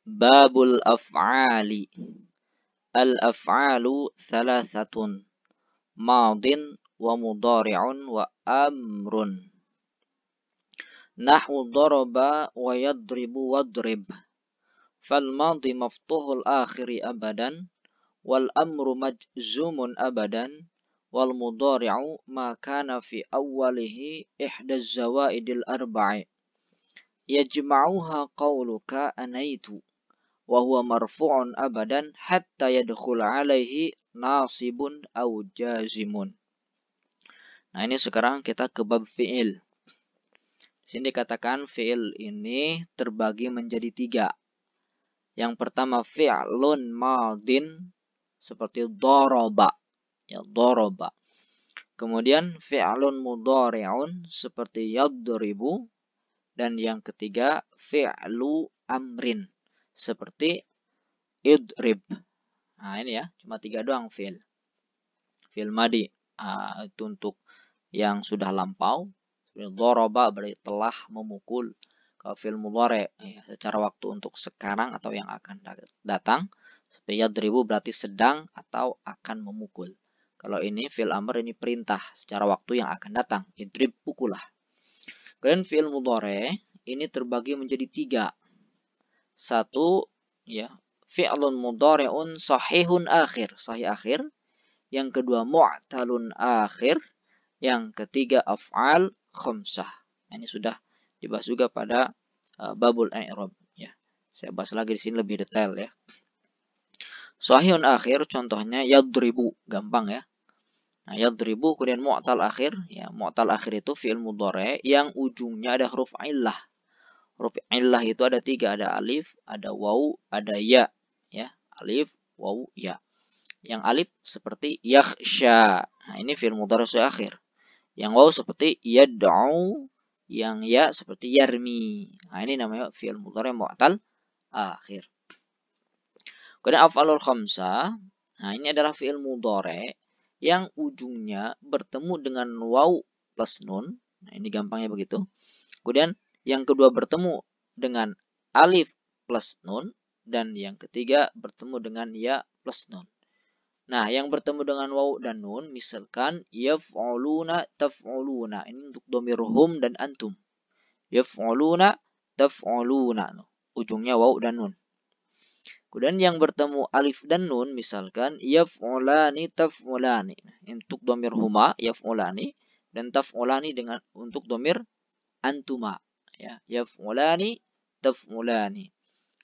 Babul af'ali. Al-af'alu thalathatun. Madin wa mudari'un wa amrun. Nahwu daraba wa yadribu wadrib. Fal madi maftuhul akhiri abadan. Wal amru majzumun abadan. Wal mudari'u ma kana fi awwalihi ihda zawaidil arba'i. Yajma'uha qawluka anaitu. Wa huwa marfu'un abadan hatta yadkhul alaihi nasibun aw jazimun. Nah, ini sekarang kita ke bab fi'il. Di sini dikatakan fi'il ini terbagi menjadi 3. Yang pertama fi'lun madin seperti daraba, ya daraba. Kemudian fi'lun mudhari'un seperti yadribu, dan yang ketiga fi'lu amrin seperti idrib. Nah, ini ya, cuma 3 doang fi'il. Fi'il madi itu untuk yang sudah lampau. Daraba berarti telah memukul. Kalau fi'il mudhari' ya, secara waktu untuk sekarang atau yang akan datang. Seperti yadribu berarti sedang atau akan memukul. Kalau ini fi'il amr, ini perintah secara waktu yang akan datang. Idrib, pukullah. Kemudian fi'il mudhari' ini terbagi menjadi 3. Satu, ya, fi'lun mudhari'un sahihun akhir, sahih akhir. Yang kedua mu'talun akhir. Yang ketiga af'al khamsah. Ini sudah dibahas juga pada babul i'rab, ya. Saya bahas lagi di sini lebih detail, ya. Sahihun akhir contohnya yadribu, gampang ya. Nah, yadribu kemudian mu'tal akhir, ya. Mu'tal akhir itu fi'il mudhari' yang ujungnya ada huruf illah. Huruf illah itu ada 3, ada alif, ada waw, ada ya, ya. Alif, waw, ya. Yang alif seperti yakhsha. Nah, ini fi'il mudhari' akhir. Yang waw seperti yad'u, yang ya seperti yarmi. Nah, ini namanya fi'il mudhari' mu'tal akhir. Kemudian af'alul khamsah. Nah, ini adalah fi'il mudhari' yang ujungnya bertemu dengan waw plus nun. Nah, ini gampangnya begitu. Kemudian yang kedua bertemu dengan alif plus nun. Dan yang ketiga bertemu dengan ya plus nun. Nah, yang bertemu dengan waw dan nun, misalkan yaf'uluna, taf'uluna. Ini untuk dhamir hum dan antum. Yaf'uluna, taf'uluna. Ujungnya waw dan nun. Kemudian yang bertemu alif dan nun, misalkan yaf'ulani, taf'ulani. Untuk dhamir huma, yaf'ulani. Dan taf'ulani dengan untuk dhamir antuma. Ya, yaf'ulani, taf'ulani.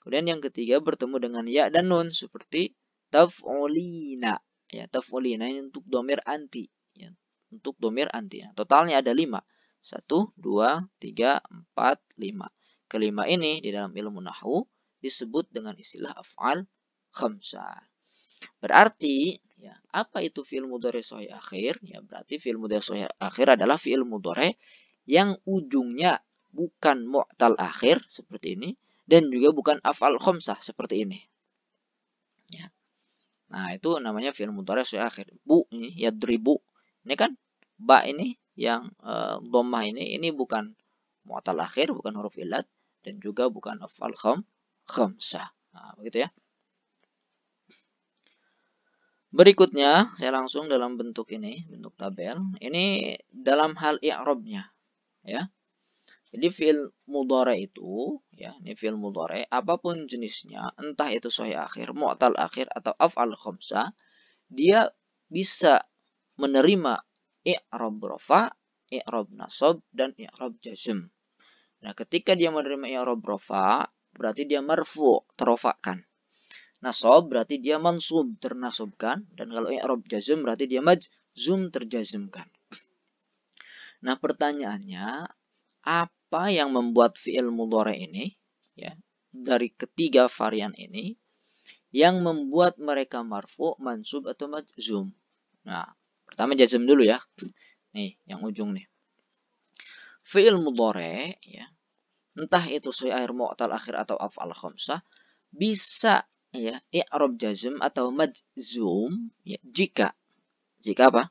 Kemudian yang ketiga bertemu dengan ya dan nun seperti taf'ulina. Ya, taf'ulina ini untuk dhamir anti, ya, untuk dhamir anti. Nah, totalnya ada 5. 1 2 3 4 5. Kelima ini di dalam ilmu nahwu disebut dengan istilah af'al khamsah. Berarti, ya, apa itu fi'il mudhari' shahih akhir? Ya, berarti fi'il mudhari' shahih akhir adalah fi'il mudhari' yang ujungnya bukan mu'tal akhir seperti ini, dan juga bukan af'al khamsah seperti ini. Ya. Nah, itu namanya fi'il mudhari' shahih akhir. Bu ini yadribu. Ini kan ba ini yang dhammah ini bukan mu'tal akhir, bukan huruf illat, dan juga bukan af'al khamsah. Nah, begitu ya. Berikutnya saya langsung dalam bentuk ini, bentuk tabel. Ini dalam hal i'rabnya, ya. Jadi fi'il mudhari' itu, ya, ini fi'il mudhari' apapun jenisnya, entah itu shahih akhir, mu'tal akhir atau af'al khamsah, dia bisa menerima i'rab rafa, i'rab nasab, dan i'rab jazm. Nah, ketika dia menerima i'rab rafa, berarti dia marfu', terrafa'kan. Nasab berarti dia mansub, ternasabkan, dan kalau i'rab jazm berarti dia majzum, terjazmkan. Nah, pertanyaannya, apa yang membuat fi'il mudhari' ini, ya, dari ketiga varian ini, yang membuat mereka marfu', mansub, atau majzum? Nah, pertama jazm dulu ya. Nih, yang ujung nih. Fi'il mudhari', ya, entah itu shahih akhir, mu'tal akhir, atau af'al khamsah, bisa, ya, i'rab jazm atau majzum, ya, jika apa?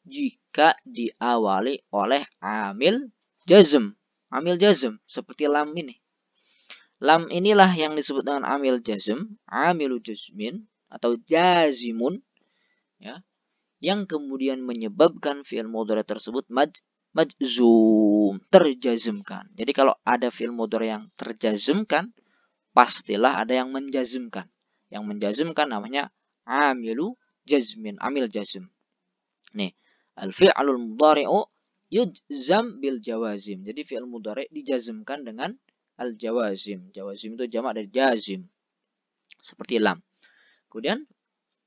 Jika diawali oleh amil jazm. Amil jazm seperti lam ini. Lam inilah yang disebut dengan amil jazm, amilu jazmin atau jazimun, ya, yang kemudian menyebabkan fi'il mudhari tersebut majzum, terjazmkan. Jadi kalau ada fi'il mudhari yang terjazmkan, pastilah ada yang menjazmkan. Yang menjazmkan namanya amilu jazmin, amil jazm. Nih, al-fi'lul mudhari'u yujzam bil jawazim. Jadi fi'il mudhari dijazmkan dengan al-jawazim. Jawazim itu jamak dari jazim. Seperti lam. Kemudian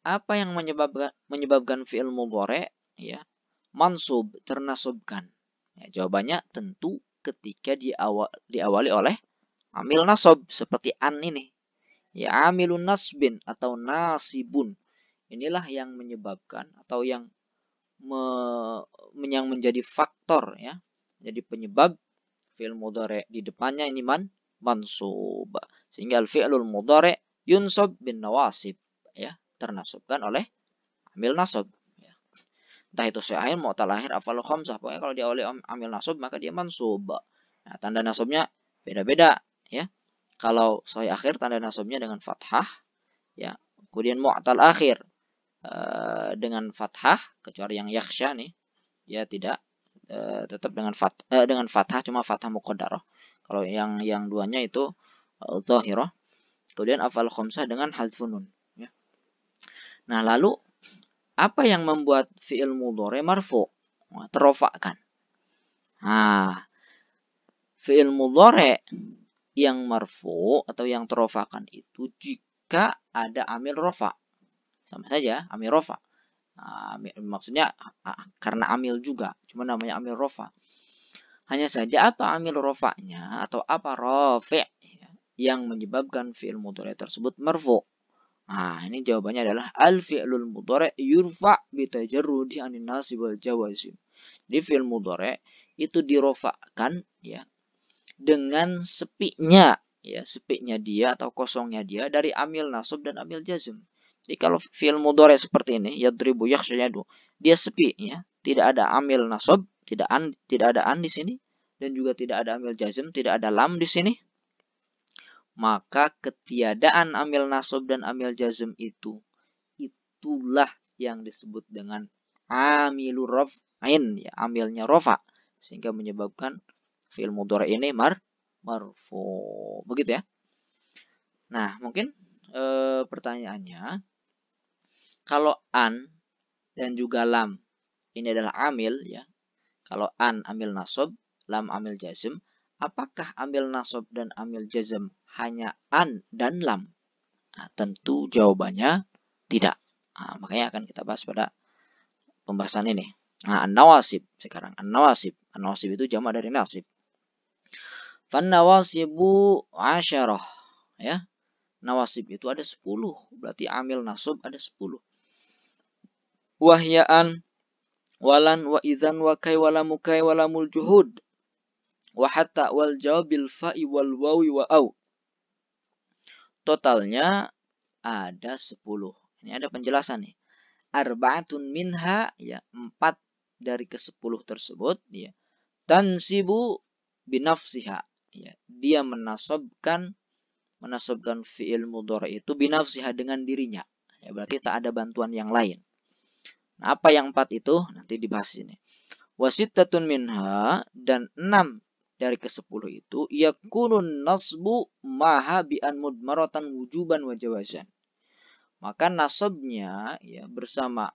apa yang menyebabkan fi'il mudhari ya mansub, ternasubkan? Ya, jawabannya tentu ketika diawali oleh amil nasab seperti an ini. Ya, amilun nasbin atau nasibun. Inilah yang menyebabkan atau yang menjadi faktor ya. Jadi penyebab fi'il mudhari di depannya ini mansub. Sehingga al-fi'lul mudhari yunsab bin nawasib ya, ternasubkan oleh amil nasab ya. Entah itu sahih, mu'tal akhir, afal khamsah, pokoknya kalau diawali amil nasab maka dia mansub. Nah, tanda nasabnya beda-beda ya. Kalau sahih akhir tanda nasabnya dengan fathah ya. Kemudian mu'tal akhir dengan fathah, kecuali yang yakhsha nih dia tidak tetap dengan fathah, cuma fathah muqaddarah. Kalau yang duanya itu zahirah. Kemudian afal khamsah dengan hadzfun nun ya. Nah, lalu apa yang membuat fi'il mudhari marfu', terrofakkan? Nah, fi'il mudhari yang marfu' atau yang terrofakkan itu jika ada amil rofa. Sama saja amil rofa. Maksudnya karena amil juga, cuma namanya amil rofa. Hanya saja apa amil rofa'nya atau apa rafi' yang menyebabkan fi'il mudhari tersebut marfu'. Nah, ini jawabannya adalah al-fi'lul mudhari yurfa' bitajarrudi anin nasib wal jawazim. Jadi fi'il mudhari itu dirofa'kan ya dengan sepinya ya, sepinya dia atau kosongnya dia dari amil nasab dan amil jazm. Jadi kalau fi'il mudhari seperti ini, yadribu yakhsha yadu, dia sepi ya, tidak ada amil nasab, tidak ada an di sini dan juga tidak ada amil jazm, tidak ada lam di sini. Maka ketiadaan amil nasab dan amil jazm itulah yang disebut dengan amilur raf'in ya, amilnya rafa, sehingga menyebabkan fi'il mudhari ini marfu. Begitu ya. Nah, mungkin pertanyaannya, kalau an dan juga lam ini adalah amil ya. Kalau an amil nasab, lam amil jazm, apakah amil nasab dan amil jazm hanya an dan lam? Nah, tentu jawabannya tidak. Nah, makanya akan kita bahas pada pembahasan ini. Nah, an-nawasib sekarang. An-nawasib. An-nawasib itu jamak dari nasib. Fan-nawasibu 10 ya. Nawasib itu ada 10. Berarti amil nasab ada 10. Wahyaan, walan, wa idzan, wa kai, walamu kai, walamul juhud. Wa hatta wal jawabil fa'i wal wawi wa au. Totalnya ada 10. Ini ada penjelasan nih. Arba'atun minha ya, 4 dari ke-10 tersebut ya. Tansibu binafsiha ya. Dia menasabkan fi'il mudhari itu binafsiha dengan dirinya. Ya, berarti tak ada bantuan yang lain. Nah, apa yang 4 itu? Nanti dibahas ini. Wasittatun minha, dan 6 dari ke-10 itu yakunun nasbu maha bi'an mudmaratan wujuban wa jawazan. Maka nasabnya ya bersama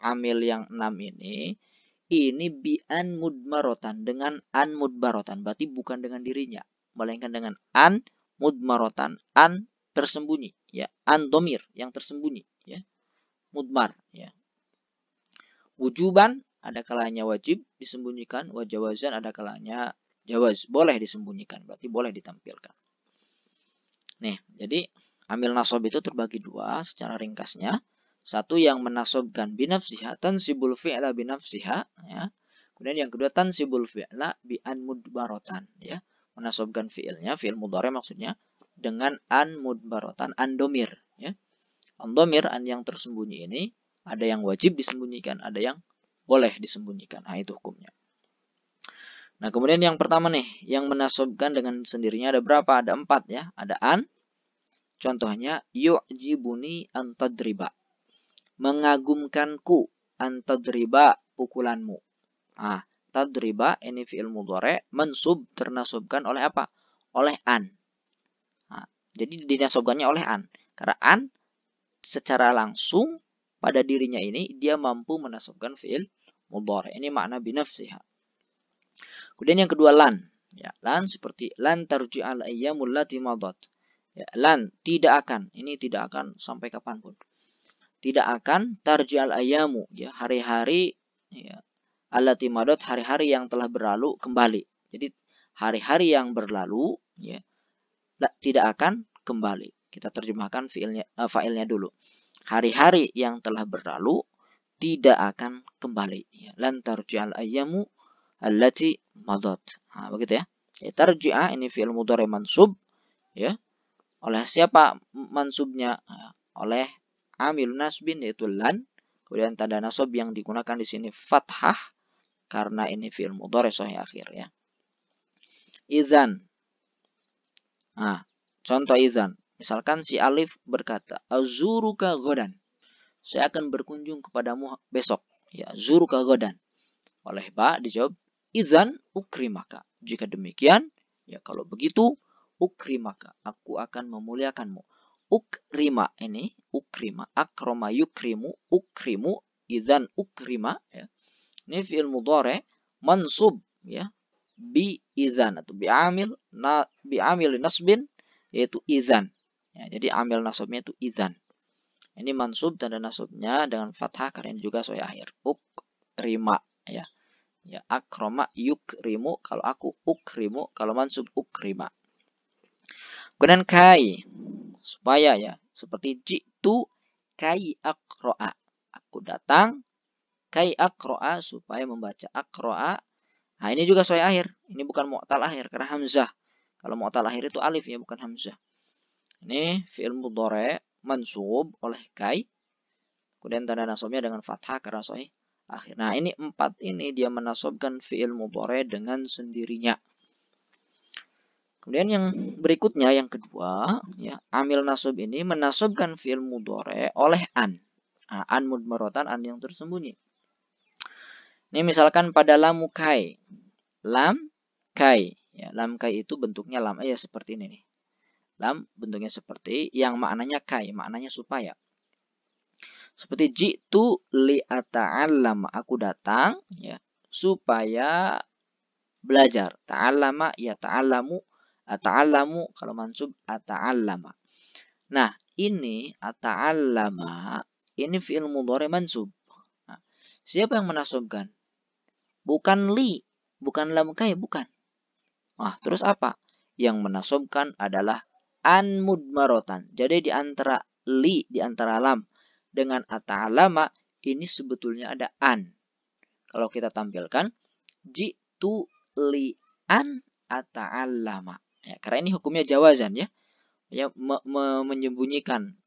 amil yang 6 ini bi'an mudmaratan, dengan an mudmaratan. Berarti bukan dengan dirinya, melainkan dengan an mudmaratan, an tersembunyi ya, an domir yang tersembunyi ya, mudmar ya. Wujuban ada kalanya wajib disembunyikan, wa jawazan ada kalanya jawaz, boleh disembunyikan, berarti boleh ditampilkan. Nih, jadi amil nasab itu terbagi dua secara ringkasnya. Satu yang menasabkan binafsiha, tansibul fi'la binafsiha ya. Kemudian yang kedua tansibul fi'la bi an mudbaratan ya. Menasabkan fi'ilnya, fi'il mudhari maksudnya, dengan an mudbaratan, an domir ya. An domir, an yang tersembunyi ini ada yang wajib disembunyikan, ada yang boleh disembunyikan. Nah, itu hukumnya. Nah, kemudian yang pertama nih, yang menasobkan dengan sendirinya ada berapa? Ada 4 ya. Ada an. Contohnya, yu'jibuni antadriba. Mengagumkanku antadriba, pukulanmu. Nah, tadriba ini fi'il mudhari' mansub, ternasobkan oleh apa? Oleh an. Nah, jadi dinasobkannya oleh an. Karena an secara langsung pada dirinya ini dia mampu menasobkan fi'il mudhari'. Ini makna binafsiha. Kemudian yang kedua lan. Ya, lan seperti lan tarji'al ayyamul lati madat. Ya, lan tidak akan. Ini tidak akan sampai kapanpun. Tidak akan tarji'al ayyamu, ya, hari-hari, ya, allati madat, hari-hari yang telah berlalu kembali. Jadi hari-hari yang berlalu, ya, tidak akan kembali. Kita terjemahkan fa'ilnya dulu. Hari-hari yang telah berlalu tidak akan kembali. Ya, lan tarji'al ayyamu allati madat. Nah, begitu ya. Tarji'a ini fi'il mudhari mansub, ya. Oleh siapa mansubnya? Oleh amil nasbin, yaitu lan. Kemudian tanda nasab yang digunakan di sini fathah karena ini fi'il mudhari sahih akhir, ya. Idzan. Nah, contoh idzan. Misalkan si Alif berkata, azuruka ghadan. Saya akan berkunjung kepadamu besok. Ya, zuruka ghadan. Oleh Ba dijawab, idzan ukrimaka. Jika demikian, ya kalau begitu, ukrimaka. Aku akan memuliakanmu. Ukrima ini, ukrima. Akroma yukrimu, ukrimu. Idzan ukrima. Ya. Ini fi'il mudhari mansub, ya. Bi idzan atau bi amil nasbin, yaitu idzan. Ya, jadi amil nasabnya itu idzan. Ini mansub, tanda nasabnya dengan fathah karena ini juga sahih akhir. Ukrima, ya. Ya, akroma yukrimu, kalau aku ukrimu, kalau mansub ukrima. Kemudian kai, supaya, ya, seperti jitu kai akro'a, aku datang kai akro'a, supaya membaca akro'a. Nah, ini juga sahih akhir. Ini bukan mu'tal akhir karena hamzah. Kalau mu'tal akhir itu alif, ya, bukan hamzah. Ini fi'il mudhari mansub oleh kai. Kemudian tanda nasabnya dengan fathah karena sahih akhir. Nah, ini 4 ini dia menasabkan fi'il mudhari dengan sendirinya. Kemudian yang berikutnya, yang kedua, ya, amil nasab ini menasabkan fi'il mudhari oleh an. Nah, an mudmaratan, an yang tersembunyi. Ini misalkan pada lamu kai. Lam kai. Ya, lam kai itu bentuknya lam, ya, seperti ini nih. Lam bentuknya seperti yang maknanya kai, maknanya supaya. Seperti jitu li'ata'allama, aku datang, ya, supaya belajar. Ta'allama, ya, ta'allamu, ata'allamu, kalau mansub ata'allama. Nah, ini ata'allama, ini fi'il mudhari mansub. Nah, siapa yang menasabkan? Bukan li, bukan lam kai, bukan. Nah, terus apa? Yang menasabkan adalah an mudmaratan. Jadi di antara li, di antara lam dengan ata'allama ini sebetulnya ada an. Kalau kita tampilkan jitu li an ata'allama. Ya, karena ini hukumnya jawazan, ya. Ya, menyembunyikan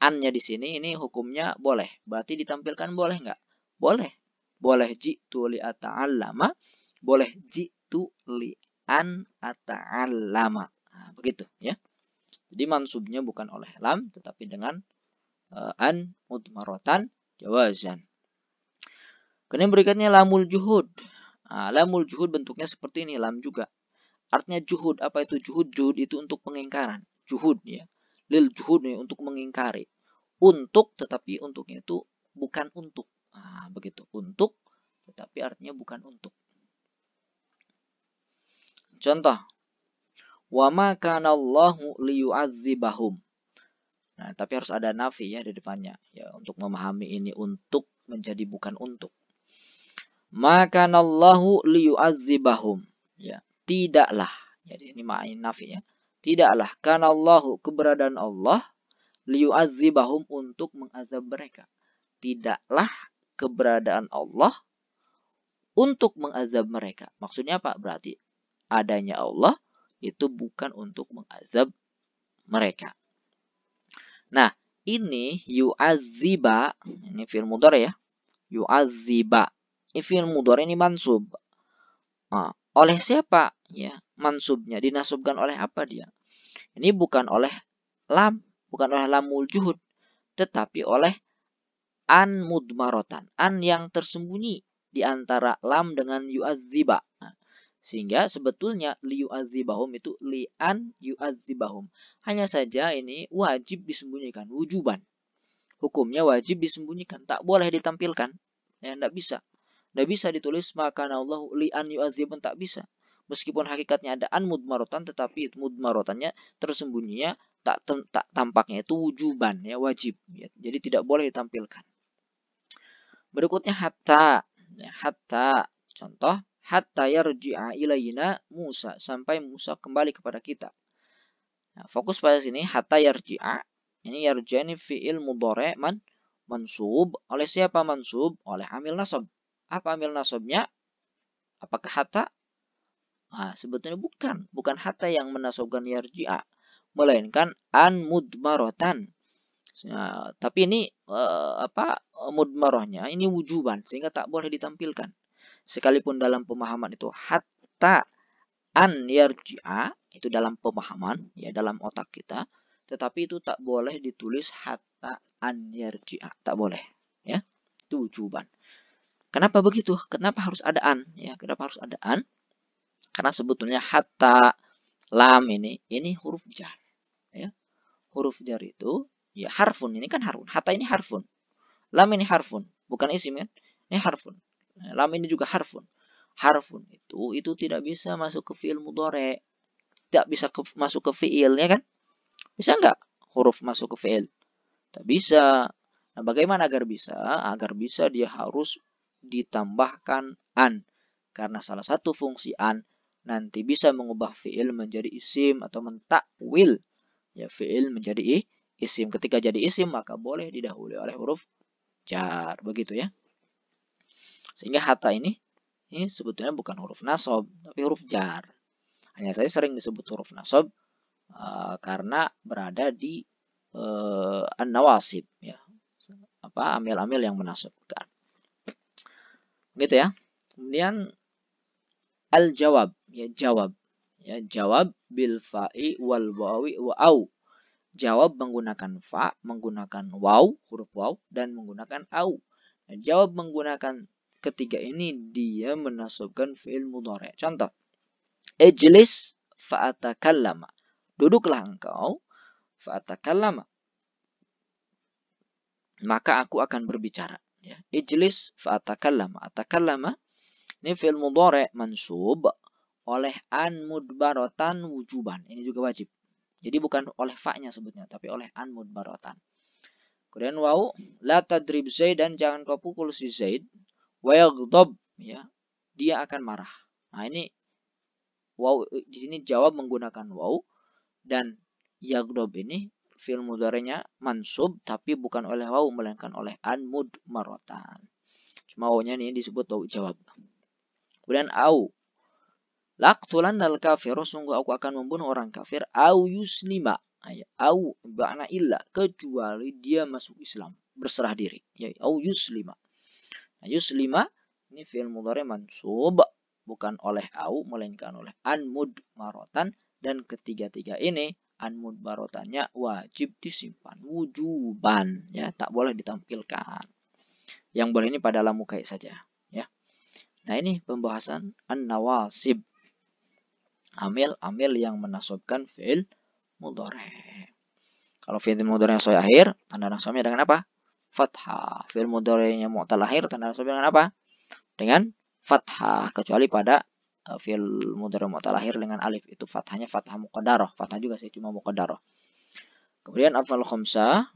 an-nya di sini ini hukumnya boleh. Berarti ditampilkan boleh nggak? Boleh. Boleh jitu li ata'allama, boleh jitu li an ata'allama. Nah, begitu, ya. Jadi mansubnya bukan oleh lam tetapi dengan an mudmaratan jawazan. Kemudian berikutnya lamul juhud. Nah, lamul juhud bentuknya seperti ini, lam juga. Artinya juhud, apa itu juhud? Juhud itu untuk pengingkaran. Juhud, ya. Lil juhud, ya, untuk mengingkari. Untuk, tetapi untuknya itu bukan untuk. Nah, begitu. Untuk, tetapi artinya bukan untuk. Contoh. Wa ma kana Allahu liyu'adzibahum. Nah, tapi harus ada nafi, ya, di depannya, ya, untuk memahami ini untuk menjadi bukan untuk. Maka Allahu liyu'adzibahum, ya, tidaklah, jadi ini makna nafi, ya, tidaklah kana Allahu, keberadaan Allah, liyu'adzibahum, untuk mengazab mereka. Tidaklah keberadaan Allah untuk mengazab mereka. Maksudnya apa? Berarti adanya Allah itu bukan untuk mengazab mereka. Nah, ini yu'adziba, ini fi'il mudhari, ya. Yu'adziba. Ini fi'il mudhari ini mansub. Nah, oleh siapa? Ya, mansubnya dinasubkan oleh apa dia? Ini bukan oleh lam, bukan oleh lamul juhud, tetapi oleh an mudmarotan, an yang tersembunyi di antara lam dengan yu'adziba. Nah, sehingga sebetulnya liyu'adzibahum itu li'an yu'adzibahum. Hanya saja ini wajib disembunyikan, wujuban. Hukumnya wajib disembunyikan, tak boleh ditampilkan. Ya, tidak bisa. Tidak bisa ditulis maka Allah li'an yu'adzibun, tak bisa. Meskipun hakikatnya ada an mudmarotan, tetapi mudmarotannya tersembunyinya tak tampaknya itu wujuban, ya wajib. Ya, jadi tidak boleh ditampilkan. Berikutnya hatta. Ya, hatta. Contoh, hatta yarji'a ilayna Musa. Sampai Musa kembali kepada kita. Nah, fokus pada sini. Hatta yarji'a. Ini yarji'a ini fi'il mudhari' mansub. Oleh siapa mansub? Oleh amil nasab. Apa amil nasabnya? Apakah hatta? Nah, sebetulnya bukan. Bukan hatta yang menasabkan yarji'a. Melainkan an mudmarotan. Nah, tapi ini mudmarahnya ini wujuban sehingga tak boleh ditampilkan. Sekalipun dalam pemahaman itu hatta an yarji'a, itu dalam pemahaman ya, dalam otak kita, tetapi itu tak boleh ditulis hatta an yarji'a, tak boleh ya. Itu wujuban. Kenapa begitu? Kenapa harus ada an ya? Kenapa harus ada an? Karena sebetulnya hatta lam ini huruf jar ya. Huruf jar itu ya harfun, ini kan harfun. Hatta ini harfun. Lam ini harfun, bukan isim kan? Ini harfun. Lam ini juga harfun. Harfun itu tidak bisa masuk ke fi'il mudhari'. Tidak bisa masuk ke fi'il, ya kan? Bisa nggak huruf masuk ke fi'il? Tak bisa. Nah, bagaimana agar bisa? Agar bisa dia harus ditambahkan an. Karena salah satu fungsi an nanti bisa mengubah fi'il menjadi isim atau mentakwil ya fi'il menjadi isim. Ketika jadi isim maka boleh didahului oleh huruf jar, begitu ya. Sehingga hatta ini sebetulnya bukan huruf nasab tapi huruf jar. Hanya saya sering disebut huruf nasab karena berada di an-nawasib ya. Amil-amil yang menasabkan. Gitu ya. Kemudian al-jawab ya, jawab. Ya, jawab bil fa'i wal wawi wa au. Jawab menggunakan fa, menggunakan waw, huruf waw, dan menggunakan au. Nah, jawab menggunakan ketiga ini dia menasabkan fi'il mudhari'. Contoh, ijlis fa'atakallama. Duduklah engkau, fa'atakallama. Maka aku akan berbicara. Ya. Ijlis fa'atakallama. Atakallama ini fi'il mudhari' mansub oleh an mudbaratan wujuban. Ini juga wajib. Jadi bukan oleh fa-nya sebutnya, tapi oleh an mudbaratan. Kemudian waw, la tadrib Zaidan, jangan kau pukul si Zaid. Wa yaghdab, ya, dia akan marah. Nah, ini waw di sini jawab menggunakan waw, dan yaghdab ini fi'il mudhari'nya mansub tapi bukan oleh waw melainkan oleh an mudmaratan. Cuma wawnya ini disebut waw jawab. Kemudian au, laqtulan al kafir, sungguh aku akan membunuh orang kafir, au yuslima. Au makna illa, kecuali dia masuk Islam, berserah diri. Ya, au yuslima. Nah, yuslima ini fi'il mudhari' mansub bukan oleh au melainkan oleh an mudmaratan, dan ketiga-tiga ini an mudmaratannya wajib disimpan wujuban ya, tak boleh ditampilkan. Yang boleh ini pada lam mukai saja ya. Nah, ini pembahasan an-nawasib. Amil-amil yang menasabkan fi'il mudhari'. Kalau fi'il mudhari' yang sahih akhir, tanda nasabnya dengan apa? Fathah. Fi'il mudhari' yang mu'tal akhir, tanda nasabnya dengan apa? Dengan fathah. Kecuali pada fi'il mudhari' mu'tal akhir dengan alif, itu fathahnya fathah muqaddarah. Fathah juga sih, cuma muqaddarah. Kemudian af'al khamsah,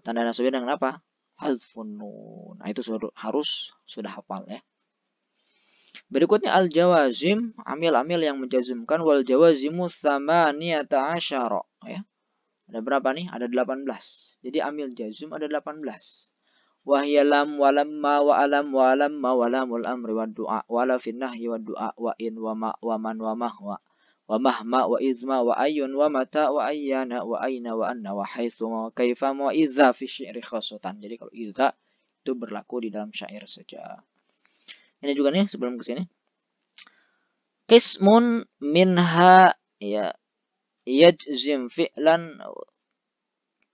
tanda nasabnya dengan apa? Hazfun nun. Nah, itu harus sudah hafal ya. Berikutnya al-jawazim, amil-amil yang menjazimkan, wal jawazimu tsamaniyata asyara ya. Ada berapa nih? Ada 18. Jadi amil jazim ada 18. Wahya lam wa lamma wa alam wa lamma wa lamul amri wa du'a wa la fin nahyi wa du'a wa in wa ma wa man wa mahwa wa mahma wa izma wa ayyun wa mata wa ayyana wa aina wa anna wa haitsu wa kaifa wa idza fi syi'ri khassatan. Jadi kalau idza itu berlaku di dalam syair saja. Ini juga nih sebelum ke sini. Qismun minha ya yajzim fi'lan,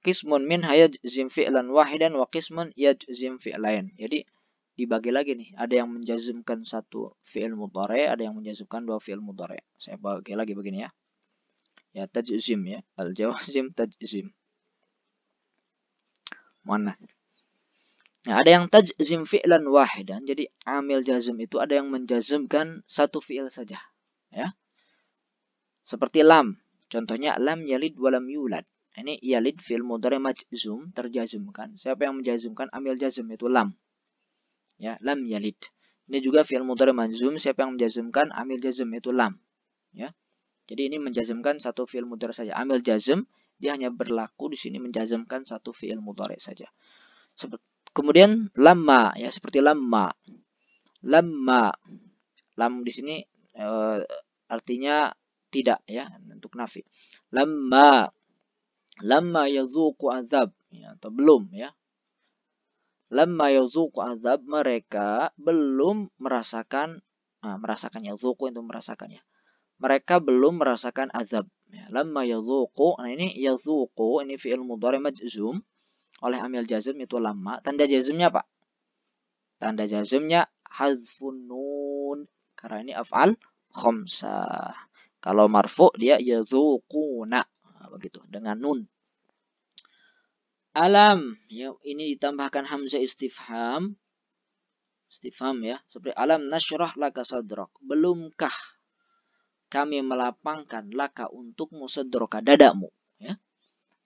qismun minha yajzim fi'lan wahidan wa qismun yajzim fi'lain. Jadi dibagi lagi nih, ada yang menjazmkan satu fi'il mudhari, ada yang menjazmkan dua fi'il mudhari. Saya bagi lagi begini ya. Ya tajzim ya, al-jawazim tajzim. Mana? Nah, ada yang tajzim fi'lan wahidan. Jadi amil jazm itu ada yang menjazmkan satu fi'il saja, ya. Seperti lam. Contohnya lam yalid walam yulad. Ini yalid fi'il mudhari majzum terjazmkan. Siapa yang menjazmkan amil jazm itu lam. Ya, lam yalid. Ini juga fi'il mudhari majzum, siapa yang menjazmkan amil jazm itu lam, ya. Jadi ini menjazmkan satu fi'il mudhari saja. Amil jazm dia hanya berlaku di sini menjazmkan satu fi'il mudhari saja. Kemudian lamma ya, seperti lamma. Lamma. Lam di sini artinya tidak ya, untuk nafi. Lamma. Lamma yazuqu azab ya, atau belum ya. Lamma yazuqu azab, mereka belum merasakan, merasakan yazuqu itu merasakan ya. Mereka belum merasakan azab. Ya, lamma yazuqu. Nah ini yazuqu ini fi'il mudhari majzum oleh amil jazm itu lamma. Tanda jazmnya apa? Tanda jazmnya hazfun nun karena ini af'al khamsah. Kalau marfu dia yazuquna. Nah, begitu dengan nun. Alam ya, ini ditambahkan hamzah istifham. Istifham ya, seperti alam nasyrah laka sadrak. Belumkah kami melapangkan laka untukmu sadroka dadamu, ya.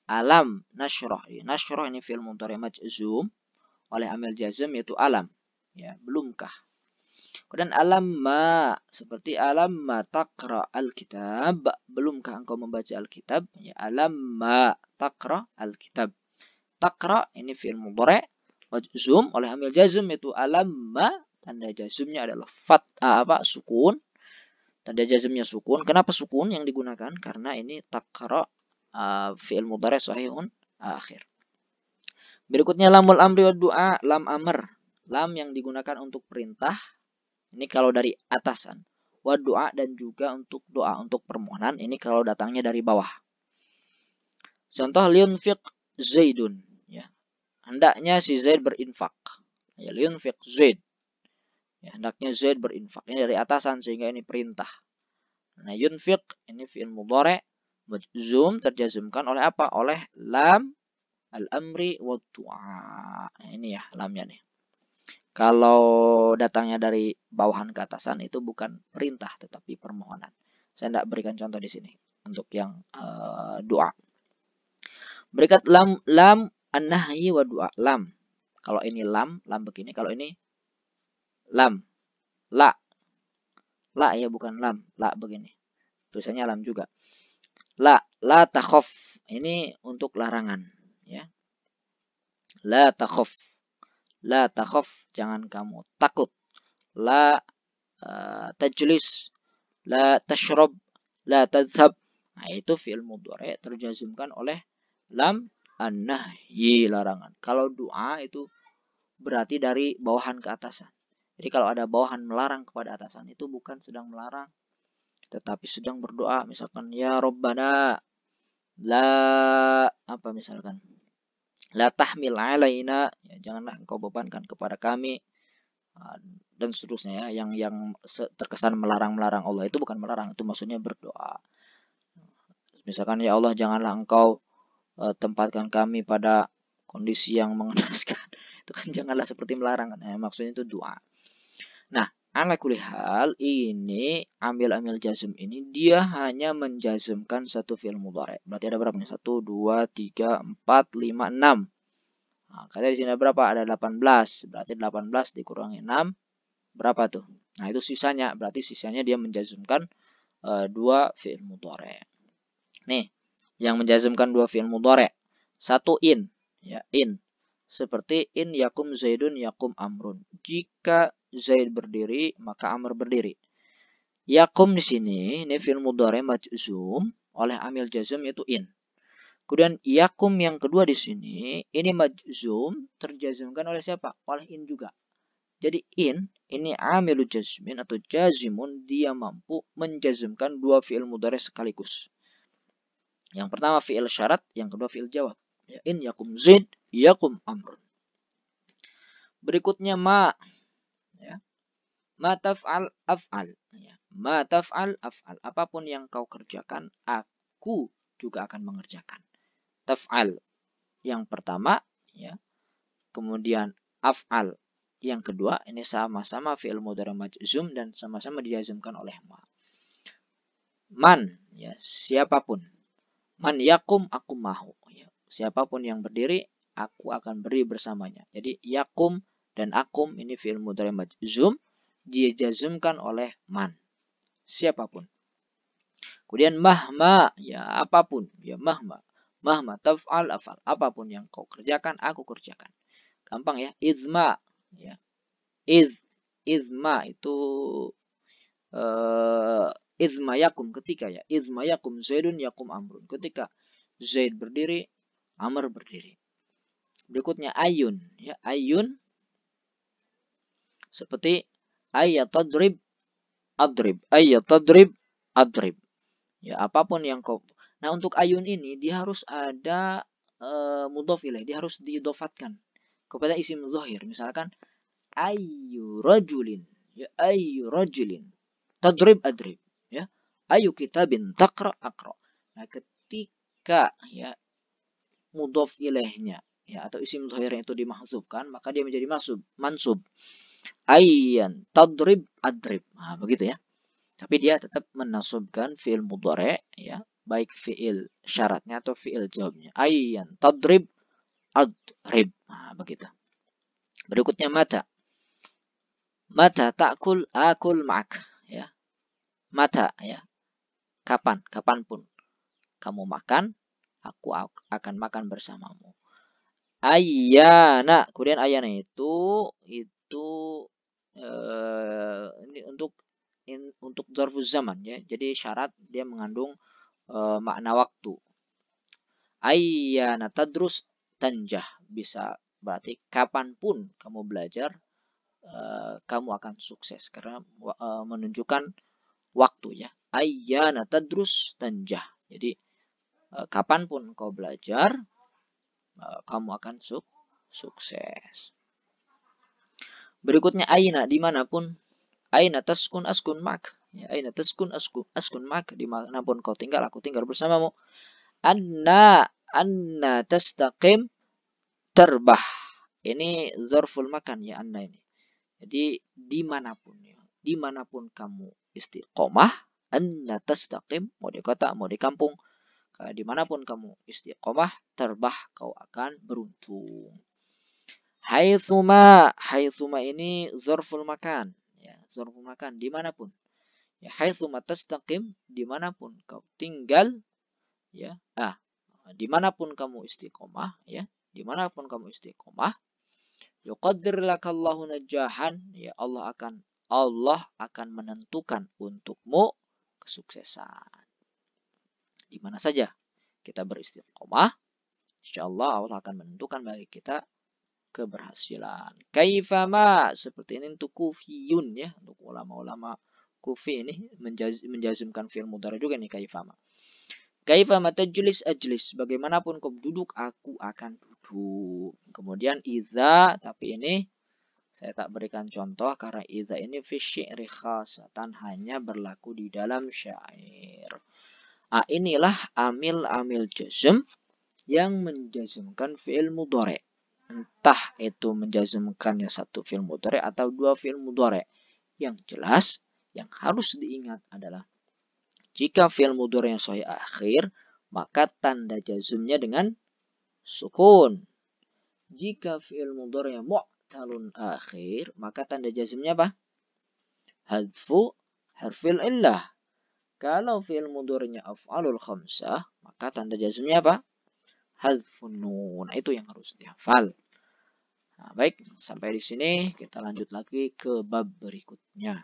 Alam nasyrah. Nasyrah ini fi'il mudhari majzum oleh amil jazm yaitu alam, ya, belumkah. Kemudian alam ma, seperti alam ma taqra alkitab, belumkah engkau membaca alkitab, ya, alam ma taqra alkitab. Taqra ini fi'il mudhari majzum oleh amil jazm yaitu alam ma, tanda jazmnya adalah sukun. Tanda jazmnya sukun. Kenapa sukun yang digunakan? Karena ini taqra fi'il mudhari sahihun akhir. Berikutnya lamul amri wa du'a, lam amr. Lam yang digunakan untuk perintah. Ini kalau dari atasan. Wa du'a, dan juga untuk doa, untuk permohonan. Ini kalau datangnya dari bawah. Contoh liunfiq Zaidun, ya. Hendaknya si Zaid berinfak. Ya, liunfiq Zaid. Ya, hendaknya Zaid berinfak. Ini dari atasan sehingga ini perintah. Nah, yunfiq ini fi'il mudhari majzum terjazmkan oleh apa? Oleh lam al-amri wa du'a. Ini ya lamnya nih. Kalau datangnya dari bawahan ke atasan itu bukan perintah tetapi permohonan. Saya tidak berikan contoh di sini untuk yang doa. Berikan lam an-nahyi wa du'a. Lam. Kalau ini lam begini. Kalau ini lam, la. La ya, bukan lam, la begini. Tulisannya lam juga. La takhaf. Ini untuk larangan, ya. La takhaf. La takhaf, jangan kamu takut. La tajlis. La tashrab. La tadhhab. Nah, itu fi'il mudhari terjazmkan oleh lam an-nahyi, larangan. Kalau doa itu berarti dari bawahan ke atasan. Jadi kalau ada bawahan melarang kepada atasan itu bukan sedang melarang, tetapi sedang berdoa. Misalkan ya Rabbana la apa misalkan la tahmil alaina, ya, janganlah engkau bebankan kepada kami, dan seterusnya ya, yang terkesan melarang Allah itu bukan melarang, itu maksudnya berdoa. Misalkan ya Allah janganlah engkau tempatkan kami pada kondisi yang mengenaskan, itu kan janganlah seperti melarang, maksudnya itu doa. Nah, ala kulli hal ini amil jazm ini dia hanya menjazmkan satu fi'il mudhari. Berarti ada berapa nih? 1 2 3 4 5 6. Nah, kalian di sini ada berapa? Ada 18. Berarti 18 dikurangi 6 berapa tuh? Nah, itu sisanya. Berarti sisanya dia menjazmkan dua fi'il mudhari. Nih, yang menjazmkan dua fi'il mudhari. Satu in, ya, in. Seperti in yakum Zaidun yakum Amrun. Jika Zaid berdiri, maka Amr berdiri. Yakum di sini ini fi'il mudhari majzum oleh amil jazm yaitu in. Kemudian yakum yang kedua di sini ini majzum terjazmkan oleh siapa? Oleh in juga. Jadi ini amilu jazmin atau jazimun, dia mampu menjazmkan dua fi'il mudhari sekaligus. Yang pertama fi'il syarat, yang kedua fi'il jawab. Ya, in yakum zaid, yakum amrun. Berikutnya ma. Ya. Ma taf'al af'al. Ya. Ma taf'al af'al. Apapun yang kau kerjakan, aku juga akan mengerjakan. Taf'al yang pertama, ya. Kemudian af'al yang kedua, ini sama-sama fi'il mudhari majzum dan sama-sama dijazmkan oleh ma. Man, ya, siapapun. Man yakum, aku mahu. Ya, siapapun yang berdiri, aku akan berdiri bersamanya. Jadi yakum dan akum ini fi'il mudhari majzum, dijazmkan oleh man. Siapapun. Kemudian mahma, ya apapun, ya mahma. Mahma taf'al af'al. Apapun yang kau kerjakan, aku kerjakan. Gampang ya. Izma, ya. Izma itu izma yakum, ketika ya. Izma yakum zaidun yakum amrun. Ketika Zaid berdiri, Amr berdiri. Berikutnya ayun, ya. Ayun seperti ayatadrib adrib, ayatadrib adrib. Ya, apapun yang kau. Nah, untuk ayun ini dia harus ada mudhof ilaih, dia harus diidofatkan kepada isim zahir. Misalkan ayu rajulin, ya ayu rajulin tadrib adrib, ya ayu kitabin taqra aqra. Nah, ketika ya mudhof ilaihnya, ya atau isim zahirnya itu dimahzufkan, maka dia menjadi mansub. Ayyan tadrib adrib. Nah, begitu ya. Tapi dia tetap menasubkan fi'il mudhari, ya, baik fi'il syaratnya atau fi'il jawabnya. Ayyan tadrib adrib. Nah, begitu. Berikutnya mata. Mata ta'kul akul ma'ak, ya. Mata, ya. Kapan? Kapanpun kamu makan, aku akan makan bersamamu. Ayyana. Kemudian ayyana itu ini untuk dzarfuz zaman, ya. Jadi syarat dia mengandung makna waktu. Ayyana tadrus tanjah, bisa berarti kapanpun kamu belajar, kamu akan sukses, karena menunjukkan waktu, ya. Ayyana tadrus tanjah. Jadi kapanpun kau belajar, kamu akan sukses. Berikutnya aina, dimanapun. Aina taskun askun mak. Ya, aina taskun askun mak. Dimanapun kau tinggal, aku tinggal bersamamu. Anna tastaqim terbah. Ini dzarful makan, ya, anna ini. Jadi dimanapun, ya. Dimanapun kamu istiqomah, anna tastaqim, mau di kota, mau di kampung, dimanapun kamu istiqomah, terbah, kau akan beruntung. Haitsuma ini dzarful makan, ya, dzarful makan, dimanapun. Ya, haitsuma tastaqim, dimanapun kau tinggal, ya. Dimanapun kamu istiqomah, ya, dimanapun kamu istiqomah, yuqaddir lakallahu najahan, ya, Allah akan menentukan untukmu kesuksesan. Di mana saja kita beristiqomah, insyaallah Allah akan menentukan bagi kita keberhasilan. Kaifama, seperti ini untuk kufiyun, ya, untuk ulama-ulama kufi ini menjazmkan fi'il mudhari juga nih kaifama. Kaifama tajlis ajlis, bagaimanapun kau duduk, aku akan duduk. Kemudian iza, tapi ini saya tak berikan contoh karena iza ini fi syi'ri khasatan, hanya berlaku di dalam syair. Inilah amil jazm yang menjazmkan fi'il mudhari. Entah itu menjazmkannya satu fi'il mudhari atau dua fi'il mudhari. Yang jelas, yang harus diingat adalah jika fi'il mudhari yang sahih akhir, maka tanda jazmnya dengan sukun. Jika fi'il mudhari yang mu'talun akhir, maka tanda jazmnya apa? Hadfu harfil illah. Kalau fi'il mudhari'nya af'alul khamsah, maka tanda jazmnya apa? Hadfun nun. Itu yang harus dihafal. Nah, baik, sampai di sini kita lanjut lagi ke bab berikutnya.